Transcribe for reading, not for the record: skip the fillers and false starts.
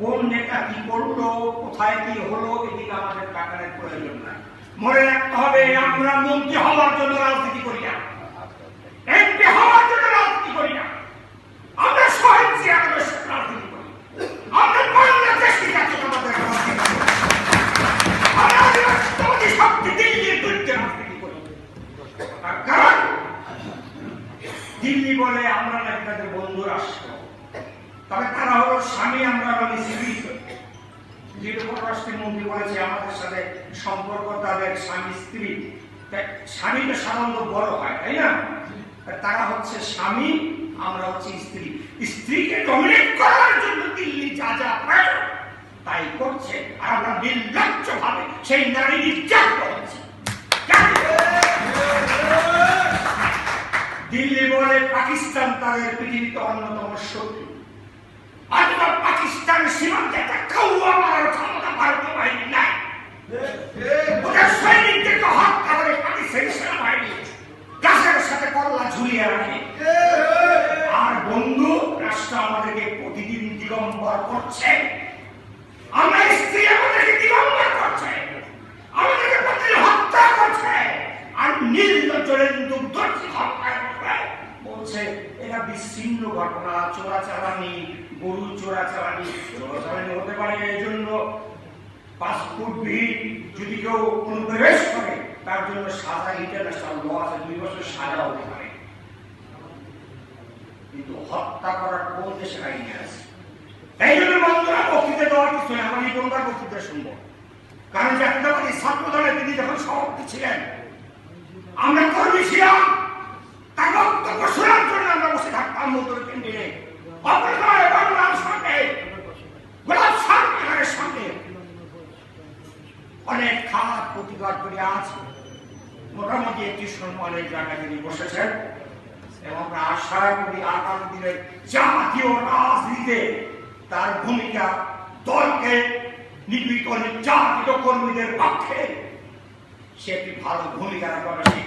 কোন নেতা কি করলো, কোথায় কি হলো, এদিকে আমাদের টাকার প্রয়োজন নাই। মনে রাখতে হবে, আমরা মন্ত্রী হওয়ার জন্য রাজনীতি করি না, এমপি হওয়ার জন্য রাজনীতি করি না, আমরা সহিংসী আদর্শের রাজনীতি করি। আমরা বাংলাদেশকে আমাদের শক্তি দিল্লির বিরুদ্ধে রাজনীতি করি। কারণ দিল্লি বলে আমরা নাকি তাদের বন্ধু রাষ্ট্র, তবে তারা হলো স্বামী, আমরা হলো স্ত্রী। যেটা পররাষ্ট্রমন্ত্রী বলেছে আমাদের সাথে সম্পর্ক তাদের স্বামী স্ত্রী। স্বামী তো সাধারণত বড় হয়, তাই না? তারা হচ্ছে স্বামী, আমরা হচ্ছে স্ত্রী। স্ত্রীকে ডমিনেট করার জন্য দিল্লি যা যা প্রয়োজন তাই করছে, আর আমরা নির্লজ্জ ভাবে সেই নারী নির্যাতন হচ্ছে। দিল্লি বলে পাকিস্তান তাদের পৃথিবীতে অন্যতম শত্রু। অথবা পাকিস্তান সীমান্তে একটা কাউয়া মারার ক্ষমতা ভারতীয় বাহিনী নাই। ওদের সৈনিকদেরকে হত্যা করে পাকিস্তানি সেনাবাহিনী গাছের সাথে করলা ঝুলিয়ে রাখে। আর বন্ধু রাষ্ট্র আমাদেরকে প্রতিদিন দিগম্বর করছে, আমরা স্ত্রী আমাদেরকে দিগম্বর করছে, আমাদেরকে প্রতিদিন হত্যা করছে। আর নির্লজ্জের দুর্দর্শী হত্যা করবে বলছে এটা বিচ্ছিন্ন ঘটনা, চোরাচালানি, গরু চোরাচালানি হতে পারে। এই জন্য পাসপোর্টবিহীন যদি কেউ অনুপ্রবেশ করে তার জন্য সাজা, ইন্টারন্যাশনাল ল আছে, 2 বছর সাজা হতে পারে। কিন্তু হত্যা করার কোন দেশের আইনে আছে? এই জন্য বন্ধুরা, বক্তৃতা দেওয়ার কিছু নেই, আমরা নিবন্ধন বক্তৃতা শুনবো। কারণ জাতীয়তাবাদী ছাত্র দলের তিনি যখন সভাপতি ছিলেন, আমরা কর্মী ছিলাম, তার বক্তব্য শোনার জন্য আমরা বসে থাকতাম মোটর কেন্দ্রে, অপরাধের বাংলার সঙ্গে, গোলাপ সরকারের সঙ্গে অনেক খারাপ প্রতিবাদ করে আছে। মোটামুটি একটি সম্মানের জায়গায় তিনি বসেছেন এবং আমরা আশা করি আগামী দিনের জাতীয় রাজনীতিতে তার ভূমিকা দলকে নিপীড়িত নির্যাতিত কর্মীদের পক্ষে সে একটি ভালো ভূমিকা রাখবে।